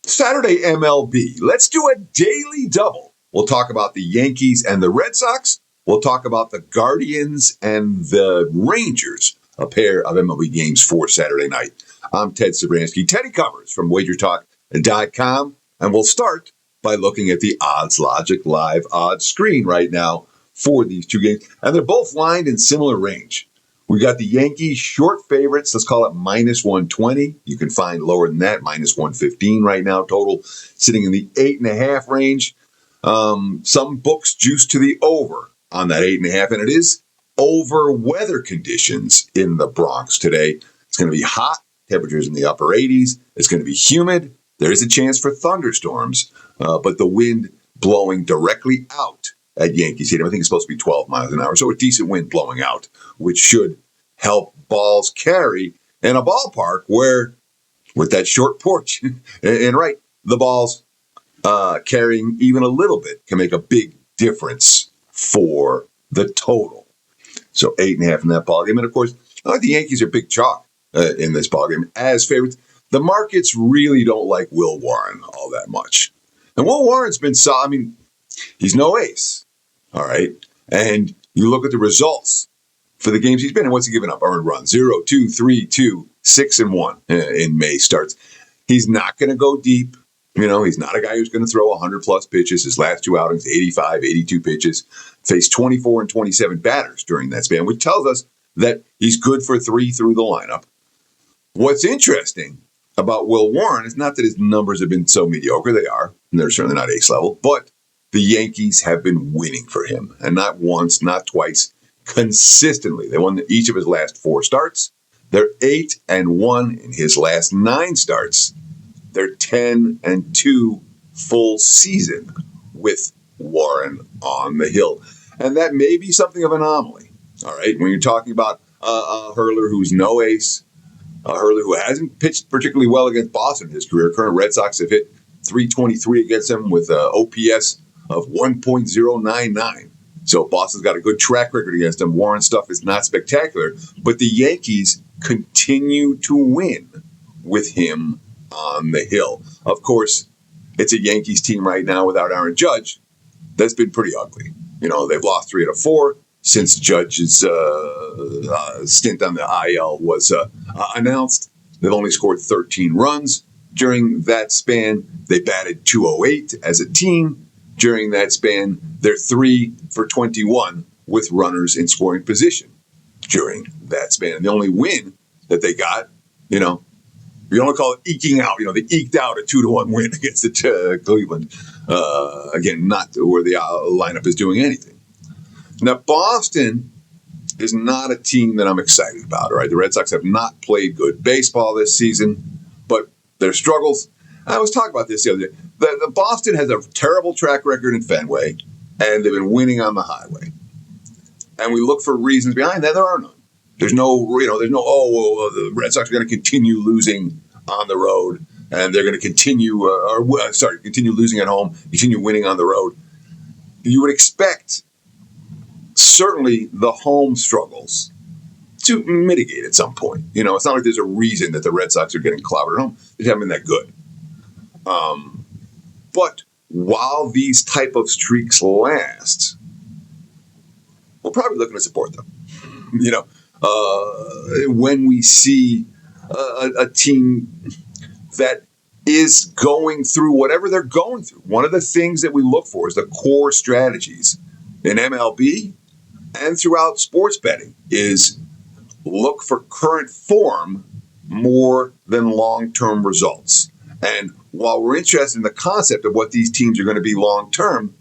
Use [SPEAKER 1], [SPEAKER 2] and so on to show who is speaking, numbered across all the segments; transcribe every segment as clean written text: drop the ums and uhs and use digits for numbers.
[SPEAKER 1] Saturday MLB. Let's do a daily double. We'll talk about the Yankees and the Red Sox. We'll talk about the Guardians and the Rangers, a pair of MLB games for Saturday night. I'm Ted Sobransky. Teddy covers from WagerTalk.com, and we'll start by looking at the Odds Logic live odds screen right now for these two games, and they're both lined in similar range. We got the Yankees short favorites. Let's call it minus 120. You can find lower than that, minus 115 right now total, sitting in the 8.5 range. Some books juice to the over on that 8.5, and it is over weather conditions in the Bronx today. It's going to be hot, temperatures in the upper 80s. It's going to be humid. There is a chance for thunderstorms, but the wind blowing directly out at Yankee Stadium. I think it's supposed to be 12 miles an hour, so a decent wind blowing out, which should help balls carry in a ballpark where, with that short porch, and right, the balls carrying even a little bit can make a big difference for the total. So 8.5 in that ballgame. And of course, I like the Yankees are big chalk in this ballgame as favorites. The markets really don't like Will Warren all that much. And Will Warren's been solid. I mean, he's no ace. All right. And you look at the results for the games he's been in. What's he given up? Earned runs 0, 2, 3, 2, 6, and 1 in May starts. He's not going to go deep. You know, he's not a guy who's going to throw 100 plus pitches. His last two outings, 85, 82 pitches, faced 24 and 27 batters during that span, which tells us that he's good for 3 through the lineup. What's interesting about Will Warren is not that his numbers have been so mediocre. They are, and they're certainly not ace level, but the Yankees have been winning for him, and not once, not twice, consistently. They won each of his last 4 starts. They're 8-1 in his last 9 starts. They're 10-2 full season with Warren on the hill. And that may be something of an anomaly, all right? When you're talking about a hurler who's no ace, a hurler who hasn't pitched particularly well against Boston in his career. Current Red Sox have hit .323 against him with an OPS of 1.099. So Boston's got a good track record against him. Warren's stuff is not spectacular, but the Yankees continue to win with him on the hill. Of course, it's a Yankees team right now without Aaron Judge. That's been pretty ugly. You know, they've lost 3 out of 4 since Judge's stint on the IL was announced. They've only scored 13 runs during that span. They batted .208 as a team. During that span, they're 3 for 21 with runners in scoring position during that span. And the only win that they got, you know, we only call it eking out. You know, they eked out a 2-1 win against the Cleveland. Again, not where the lineup is doing anything. Now, Boston is not a team that I'm excited about. All right, the Red Sox have not played good baseball this season, but their struggles. I was talking about this the other day. The Boston has a terrible track record in Fenway, and they've been winning on the highway. And we look for reasons behind that. There are none. There's no, the Red Sox are going to continue losing on the road, and they're going to continue losing at home, continue winning on the road. You would expect certainly the home struggles to mitigate at some point. You know, it's not like there's a reason that the Red Sox are getting clobbered at home. They haven't been that good. But while these type of streaks last, we're probably looking to support them. You know, when we see a team that is going through whatever they're going through, one of the things that we look for is the core strategies in MLB and throughout sports betting is look for current form more than long-term results. And while we're interested in the concept of what these teams are going to be long-term,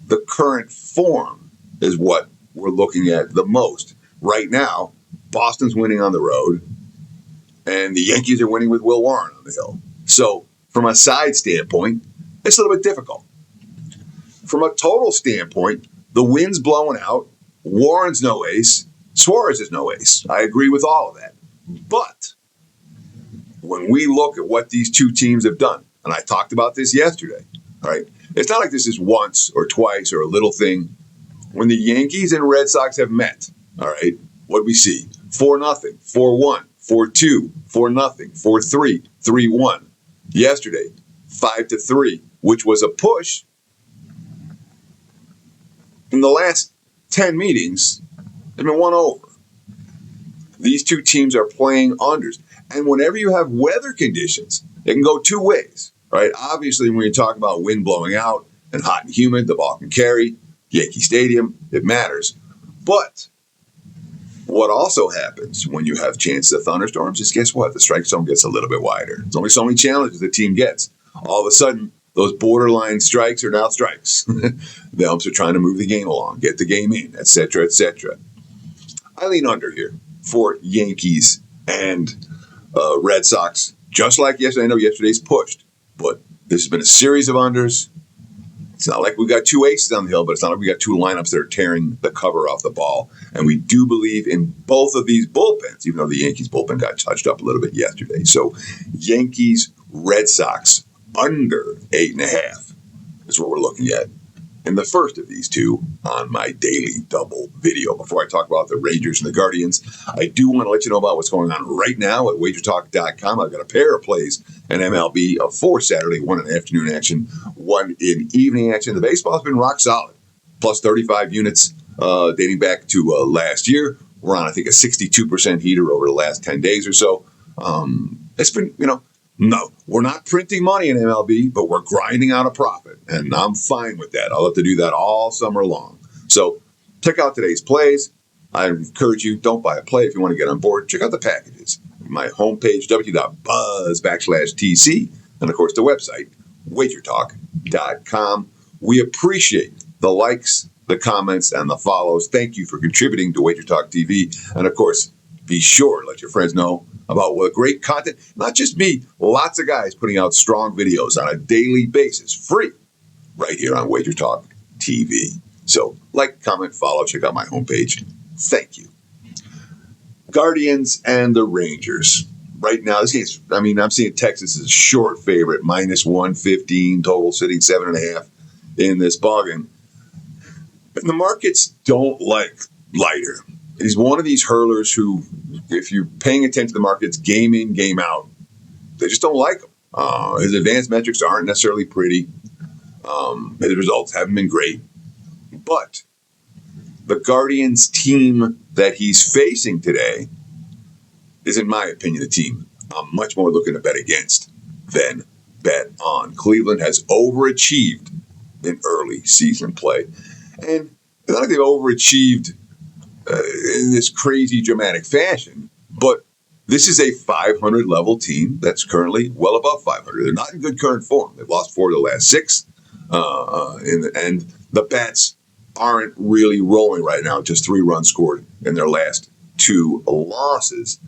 [SPEAKER 1] the current form is what we're looking at the most. Right now, Boston's winning on the road, and the Yankees are winning with Will Warren on the hill. So from a side standpoint, it's a little bit difficult. From a total standpoint, the wind's blowing out. Warren's no ace. Suarez is no ace. I agree with all of that. But when we look at what these two teams have done, and I talked about this yesterday, all right, it's not like this is once or twice or a little thing. When the Yankees and Red Sox have met, all right, what do we see? 4-0, 4-1, 4-2, 4-0, 4-3, 3-1. Yesterday, 5-3, which was a push. In the last 10 meetings, they've been one over. These two teams are playing unders. And whenever you have weather conditions, it can go two ways, right? Obviously, when you talk about wind blowing out and hot and humid, the ball can carry. Yankee Stadium, it matters. But what also happens when you have chances of thunderstorms is, guess what? The strike zone gets a little bit wider. There's only so many challenges the team gets. All of a sudden, those borderline strikes are now strikes. The umps are trying to move the game along, get the game in, etc., etc. I lean under here for Yankees and Red Sox, just like yesterday. I know yesterday's pushed, but this has been a series of unders. It's not like we got two aces on the hill, but it's not like we got two lineups that are tearing the cover off the ball. And we do believe in both of these bullpens, even though the Yankees bullpen got touched up a little bit yesterday. So Yankees, Red Sox, under 8.5 is what we're looking at in the first of these two on my daily double video. Before I talk about the Rangers and the Guardians, I do want to let you know about what's going on right now at WagerTalk.com. I've got a pair of plays in MLB for Saturday, one in afternoon action, one in evening action. The baseball's been rock solid, plus 35 units dating back to last year. We're on, I think, a 62% heater over the last 10 days or so. It's been, no, we're not printing money in MLB, but we're grinding out a profit, and I'm fine with that. I'll have to do that all summer long. So check out today's plays. I encourage you, don't buy a play if you want to get on board. Check out the packages. My homepage, www.buzz/TC, and, of course, the website, WagerTalk.com. We appreciate the likes, the comments, and the follows. Thank you for contributing to WagerTalk TV. And, of course, be sure to let your friends know about what great content, not just me, lots of guys putting out strong videos on a daily basis, free, right here on WagerTalk TV. So like, comment, follow, check out my homepage. Thank you. Guardians and the Rangers. Right now, this game's, I'm seeing Texas as a short favorite, minus 115, total sitting 7.5 in this ballgame. And the markets don't like Leiter. He's one of these hurlers who, if you're paying attention to the markets, game in, game out, they just don't like him. His advanced metrics aren't necessarily pretty. His results haven't been great. But the Guardians team that he's facing today is, in my opinion, a team I'm much more looking to bet against than bet on. Cleveland has overachieved in early season play. And it's not like they've overachieved in this crazy dramatic fashion, but this is a 500 level team that's currently well above 500. They're not in good current form. They've lost 4 of the last 6, and the bats aren't really rolling right now. Just 3 runs scored in their last 2 losses.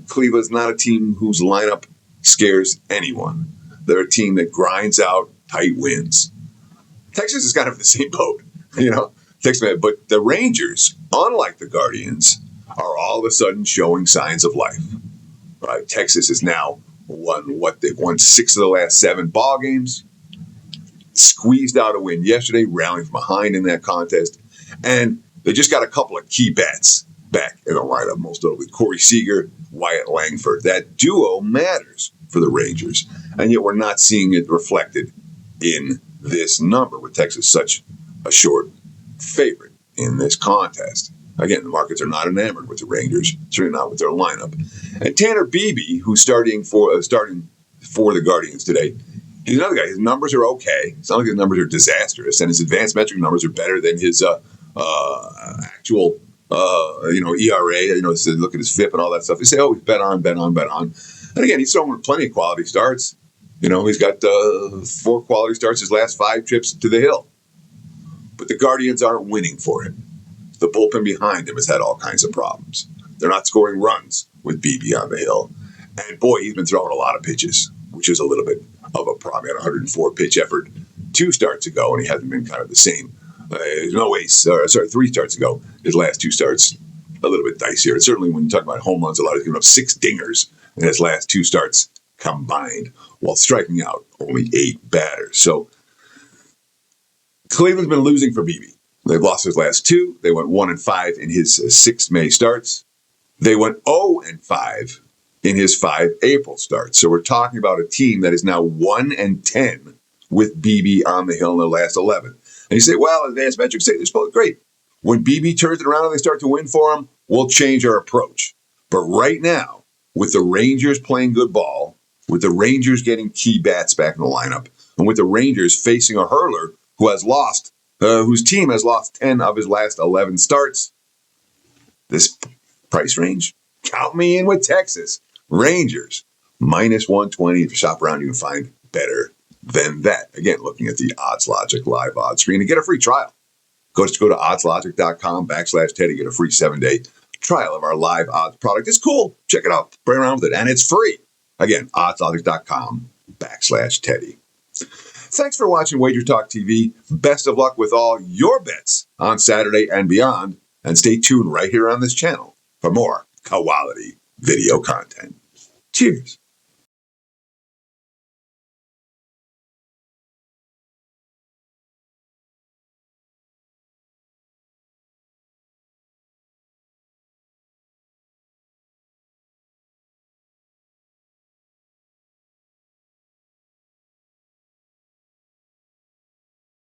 [SPEAKER 1] Cleveland's not a team whose lineup scares anyone. They're a team that grinds out tight wins. Texas is kind of in the same boat, But the Rangers, unlike the Guardians, are all of a sudden showing signs of life. Right? Texas has now they've won 6 of the last 7 ball games, squeezed out a win yesterday, rallying from behind in that contest, and they just got a couple of key bats back in the lineup, most notably Corey Seager, Wyatt Langford. That duo matters for the Rangers, and yet we're not seeing it reflected in this number with Texas such a short favorite in this contest. Again, the markets are not enamored with the Rangers, certainly not with their lineup. And Tanner Beebe, who's starting for the Guardians today, he's another guy. His numbers are okay. It's not like his numbers are disastrous, and his advanced metric numbers are better than his actual ERA. Look at his FIP and all that stuff. They say, oh, he's bet on. And again, he's throwing plenty of quality starts. He's got 4 quality starts his last 5 trips to the hill. But the Guardians aren't winning for him. The bullpen behind him has had all kinds of problems. They're not scoring runs with Beebe on the hill. And boy, he's been throwing a lot of pitches, which is a little bit of a problem. He had a 104 pitch effort 2 starts ago, and he hasn't been kind of the same. 3 starts ago. His last 2 starts, a little bit dicier. And certainly when you talk about home runs, a lot, he's given up 6 dingers in his last 2 starts combined, while striking out only 8 batters. So Cleveland's been losing for Beebe. They've lost his last 2. They went 1-5 in his 6 May starts. They went 0-5 in his 5 April starts. So we're talking about a team that is now 1-10 with BB on the hill in their last 11. And you say, well, advanced metrics say they're supposed great. When BB turns it around and they start to win for him, we'll change our approach. But right now, with the Rangers playing good ball, with the Rangers getting key bats back in the lineup, and with the Rangers facing a hurler who has lost, whose team has lost 10 of his last 11 starts, this price range, count me in with Texas. Rangers, minus 120. If you shop around, you can find better than that. Again, looking at the Odds Logic live odds screen and get a free trial. Go to oddslogic.com/Teddy. Get a free 7-day trial of our live odds product. It's cool. Check it out. Play around with it. And it's free. Again, oddslogic.com/Teddy. Thanks for watching WagerTalk TV. Best of luck with all your bets on Saturday and beyond. And stay tuned right here on this channel for more quality video content. Cheers.